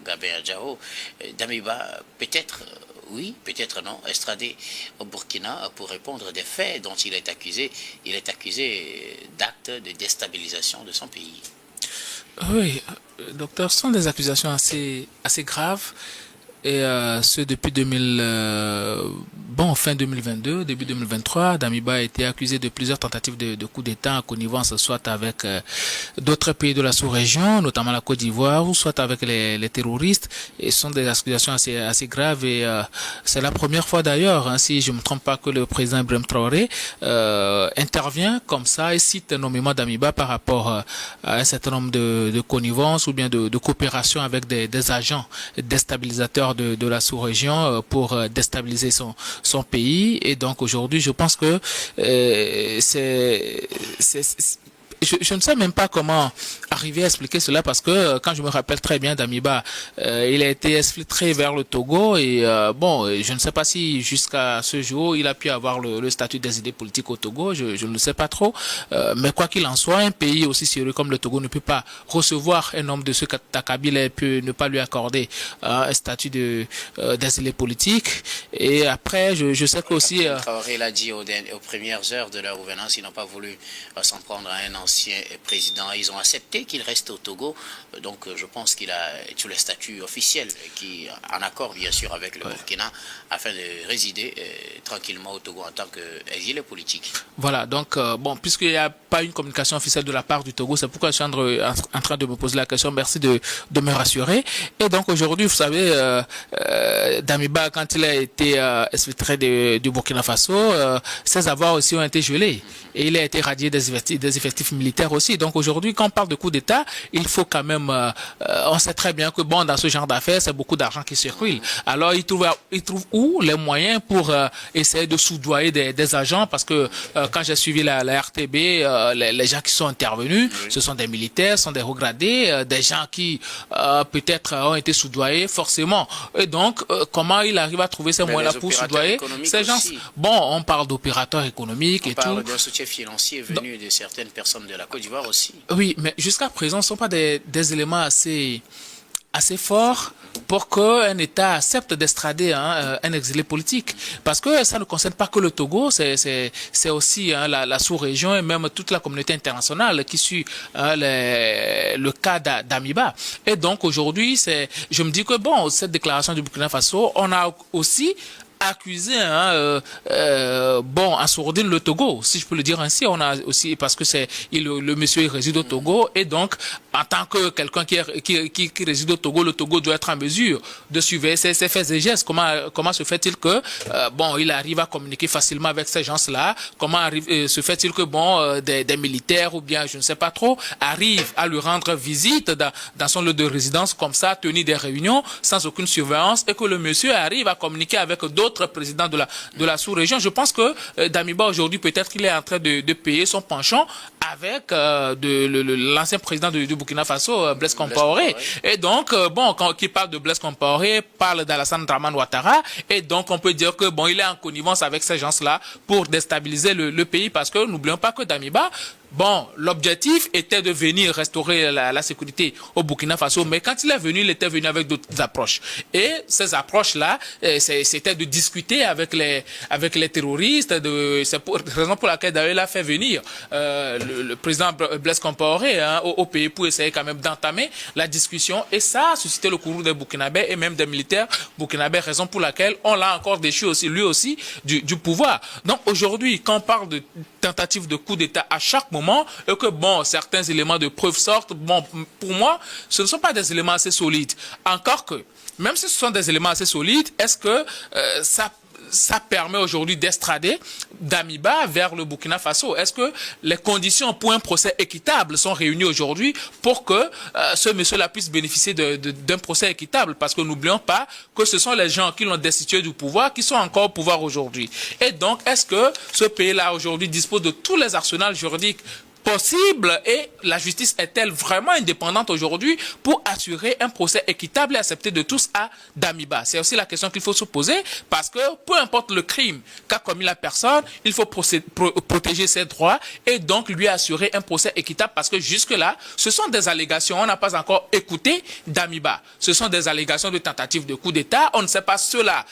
Gabin Adjao, Damiba, peut-être, oui, peut-être non, extradé au Burkina pour répondre des faits dont il est accusé. Il est accusé d'actes de déstabilisation de son pays. Oui, docteur, ce sont des accusations assez graves. Et ce depuis 2000, fin 2022, début 2023, Damiba a été accusé de plusieurs tentatives de coup d'État en connivence, soit avec d'autres pays de la sous-région, notamment la Côte d'Ivoire, ou soit avec les terroristes. Et ce sont des accusations assez graves. Et c'est la première fois d'ailleurs, hein, si je ne me trompe pas, que le président Ibrahim Traoré intervient comme ça et cite nommément Damiba par rapport à un certain nombre de connivences ou bien de coopération avec des agents déstabilisateurs de la sous-région pour déstabiliser son pays. Et donc aujourd'hui, je pense que je ne sais même pas comment arriver à expliquer cela parce que quand je me rappelle très bien d'Amiba, il a été exfiltré vers le Togo et je ne sais pas si jusqu'à ce jour il a pu avoir le statut des idées politiques au Togo, je ne le sais pas trop, mais quoi qu'il en soit, un pays aussi sérieux comme le Togo ne peut pas recevoir un homme de ce Takabila et peut ne pas lui accorder un statut des idées politiques. Et après, je sais que aussi... Traoré l'a dit aux premières heures de leur gouvernance, ils n'ont pas voulu s'en prendre à un ancien président. Ils ont accepté qu'il reste au Togo. Donc je pense qu'il a tous les statuts officiels qui en accord bien sûr avec le Burkina afin de résider tranquillement au Togo en tant qu'exilé politique. Voilà, donc puisqu'il n'y a pas une communication officielle de la part du Togo, c'est pourquoi je suis en train de me poser la question. Merci de me rassurer. Et donc aujourd'hui, vous savez, Damiba, quand il a été exfiltré du Burkina Faso, ses avoirs aussi ont été gelés. Et il a été radié des effectifs militaires aussi. Donc aujourd'hui, quand on parle de coup d'État, il faut quand même... on sait très bien que dans ce genre d'affaires, c'est beaucoup d'argent qui circule. Alors il trouve où les moyens pour essayer de soudoyer des agents? Parce que quand j'ai suivi la RTB, les gens qui sont intervenus, ce sont des militaires, ce sont des regradés, des gens qui peut-être ont été soudoyés forcément. Et donc, comment il arrive à trouver ces moyens-là pour soudoyer ces gens? On parle d'opérateurs économiques et tout. On parle d'un soutien financier venu de certaines personnes de la Côte d'Ivoire aussi. Oui, mais jusqu'à présent, ce ne sont pas des éléments assez forts pour qu'un État accepte d'extrader un exilé politique. Parce que ça ne concerne pas que le Togo, c'est aussi la sous-région et même toute la communauté internationale qui suit le cas d'Amiba. Et donc aujourd'hui, je me dis que cette déclaration du Burkina Faso, on a aussi accusé en sourdine le Togo, si je peux le dire ainsi. On a aussi, parce que le monsieur il réside au Togo, et donc en tant que quelqu'un qui réside au Togo, le Togo doit être en mesure de surveiller ses faits et gestes. Comment se fait-il que il arrive à communiquer facilement avec ces gens-là? Comment se fait-il que des militaires ou bien je ne sais pas trop arrivent à lui rendre visite dans son lieu de résidence comme ça, tenir des réunions sans aucune surveillance, et que le monsieur arrive à communiquer avec d'autres présidents de la sous-région? Je pense que Damiba aujourd'hui, peut-être qu'il est en train de payer son penchant avec l'ancien président du Burkina Faso, Blaise Compaoré. Et donc, quand il parle de Blaise Compaoré, parle d'Alassane Dramane Ouattara, et donc on peut dire que il est en connivence avec ces gens-là pour déstabiliser le pays, parce que n'oublions pas que Damiba, l'objectif était de venir restaurer la sécurité au Burkina Faso, mais quand il est venu, il était venu avec d'autres approches. Et ces approches-là, c'était de discuter avec les terroristes. C'est la raison pour laquelle d'ailleurs il a fait venir le président Blaise Compaoré au pays pour essayer quand même d'entamer la discussion. Et ça a suscité le courroux des Burkinabés et même des militaires burkinabés, raison pour laquelle on l'a encore déchu aussi, lui aussi, du pouvoir. Donc aujourd'hui, quand on parle de tentative de coup d'État à chaque moment, et que certains éléments de preuve sortent, pour moi, ce ne sont pas des éléments assez solides. Encore que, même si ce sont des éléments assez solides, est-ce que ça permet aujourd'hui d'extrader Damiba vers le Burkina Faso? Est-ce que les conditions pour un procès équitable sont réunies aujourd'hui pour que ce monsieur-là puisse bénéficier d'un procès équitable? Parce que n'oublions pas que ce sont les gens qui l'ont destitué du pouvoir qui sont encore au pouvoir aujourd'hui. Et donc, est-ce que ce pays-là aujourd'hui dispose de tous les arsenals juridiques possible et la justice est-elle vraiment indépendante aujourd'hui pour assurer un procès équitable et accepté de tous à Damiba? C'est aussi la question qu'il faut se poser parce que peu importe le crime qu'a commis la personne, il faut protéger ses droits et donc lui assurer un procès équitable parce que jusque-là, ce sont des allégations. On n'a pas encore écouté Damiba. Ce sont des allégations de tentative de coup d'État. On ne sait pas cela.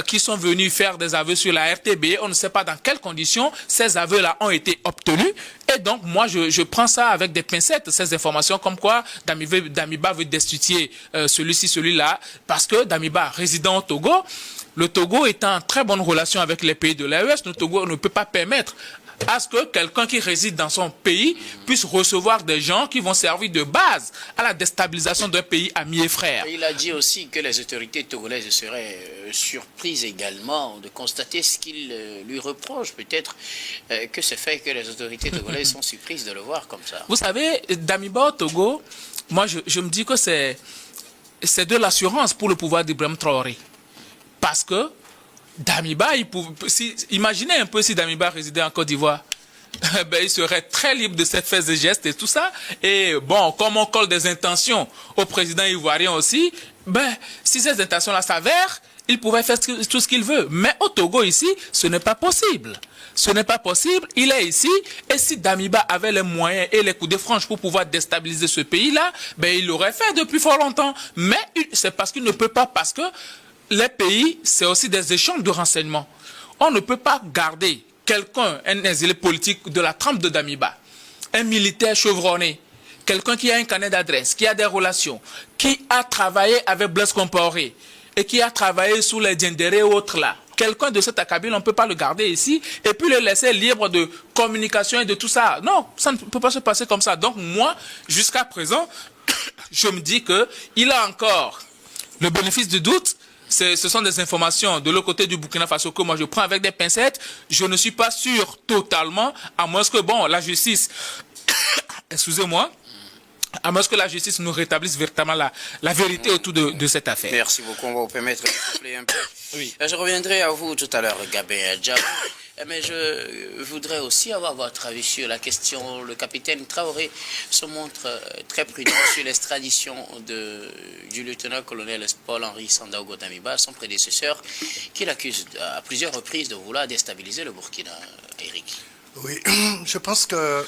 Qui sont venus faire des aveux sur la RTB. On ne sait pas dans quelles conditions ces aveux-là ont été obtenus. Et donc, moi, je prends ça avec des pincettes, ces informations, comme quoi Damiba veut destituer celui-ci, celui-là, parce que Damiba, résident au Togo, le Togo est en très bonne relation avec les pays de l'AES, le Togo ne peut pas permettre à ce que quelqu'un qui réside dans son pays puisse recevoir des gens qui vont servir de base à la déstabilisation d'un pays ami et frère. Il a dit aussi que les autorités togolaises seraient surprises également de constater ce qu'il lui reproche. Peut-être que c'est fait que les autorités togolaises sont surprises de le voir comme ça. Vous savez, Damiba au Togo, moi je me dis que c'est de l'assurance pour le pouvoir d'Ibrahim Traoré. Parce que Damiba, imaginez un peu si Damiba résidait en Côte d'Ivoire. Ben, il serait très libre de ses faits et gestes et tout ça. Et bon, comme on colle des intentions au président ivoirien aussi, ben, si ces intentions-là s'avèrent, il pouvait faire tout ce qu'il veut. Mais au Togo ici, ce n'est pas possible. Ce n'est pas possible. Il est ici. Et si Damiba avait les moyens et les coups de franche pour pouvoir déstabiliser ce pays-là, ben, il l'aurait fait depuis fort longtemps. Mais c'est parce qu'il ne peut pas, parce que les pays, c'est aussi des échanges de renseignements. On ne peut pas garder quelqu'un, un exilé politique de la trempe de Damiba, un militaire chevronné, quelqu'un qui a un carnet d'adresse, qui a des relations, qui a travaillé avec Blaise Compaoré et qui a travaillé sous les Diendéré et autres là. Quelqu'un de cet acabit, on ne peut pas le garder ici et puis le laisser libre de communication et de tout ça. Non, ça ne peut pas se passer comme ça. Donc moi, jusqu'à présent, je me dis qu'il a encore le bénéfice du doute. Ce sont des informations de l'autre côté du Burkina Faso que moi je prends avec des pincettes. Je ne suis pas sûr totalement, à moins que, bon, la justice, excusez-moi, à moins que la justice nous rétablisse véritablement la vérité autour de cette affaire. Merci beaucoup. On va vous permettre de souffler un peu. Oui. Je reviendrai à vous tout à l'heure, Gabé Djab. Mais je voudrais aussi avoir votre avis sur la question. Le capitaine Traoré se montre très prudent sur l'extradition du lieutenant-colonel Paul-Henri Sandaogo Damiba, son prédécesseur, qu'il accuse à plusieurs reprises de vouloir déstabiliser le Burkina. Eric. Oui, je pense que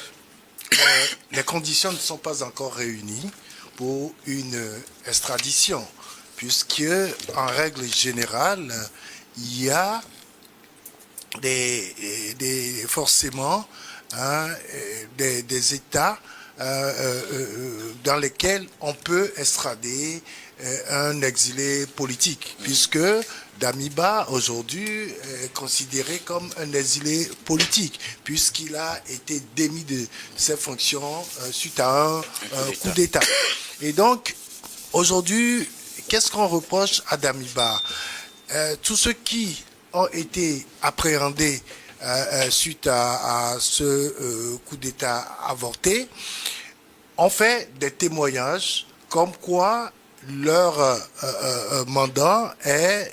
les conditions ne sont pas encore réunies pour une extradition, puisque en règle générale, il y a forcément des États dans lesquels on peut extrader un exilé politique, puisque Damiba aujourd'hui est considéré comme un exilé politique, puisqu'il a été démis de ses fonctions suite à un coup d'État. Et donc, aujourd'hui, qu'est-ce qu'on reproche à Damiba? Tous ceux qui ont été appréhendés suite à ce coup d'État avorté ont fait des témoignages comme quoi leur mandant est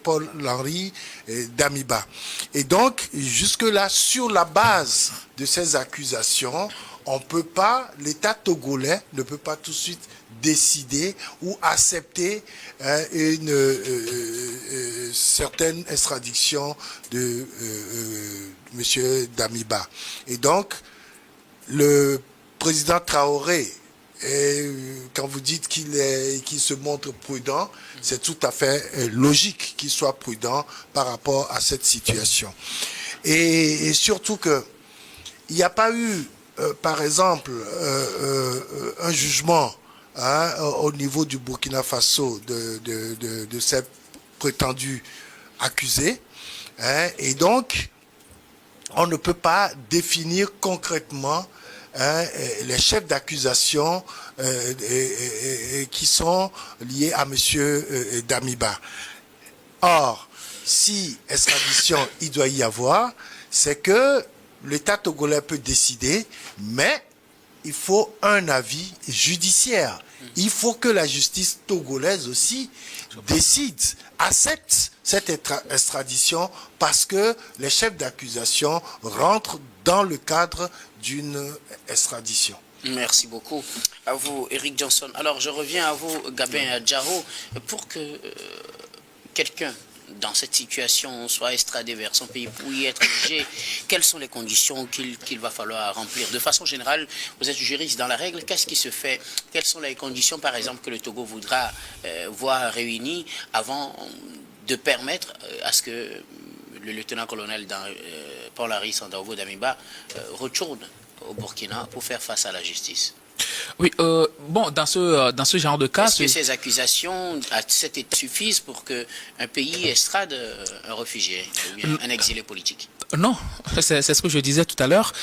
Paul-Henri Damiba. Et donc, jusque-là, sur la base de ces accusations, l'État togolais ne peut pas tout de suite décider ou accepter une certaine extradition de M. Damiba. Et donc, le président Traoré, quand vous dites qu'il se montre prudent, c'est tout à fait logique qu'il soit prudent par rapport à cette situation. Et surtout que il n'y a pas eu, par exemple, un jugement au niveau du Burkina Faso de ces prétendus accusés. Et donc, on ne peut pas définir concrètement les chefs d'accusation qui sont liés à M. Damiba. Or, si extradition il doit y avoir, c'est que l'État togolais peut décider, mais il faut un avis judiciaire. Il faut que la justice togolaise aussi décide, accepte cette extradition parce que les chefs d'accusation rentrent dans le cadre d'une extradition. Merci beaucoup à vous, Eric Johnson. Alors, je reviens à vous, Gabin Adjaro, pour que quelqu'un dans cette situation soit extradé vers son pays pour y être jugé. Quelles sont les conditions qu'il va falloir remplir? De façon générale, vous êtes juriste dans la règle, qu'est-ce qui se fait? Quelles sont les conditions, par exemple, que le Togo voudra voir réunies avant de permettre à ce que le lieutenant-colonel Paul-Henri Sandaogo Damiba retourne au Burkina pour faire face à la justice? Oui, bon, dans ce genre de cas... Est-ce que ces accusations à cet état suffisent pour qu'un pays extrade un réfugié ou bien un exilé politique? Non, c'est ce que je disais tout à l'heure.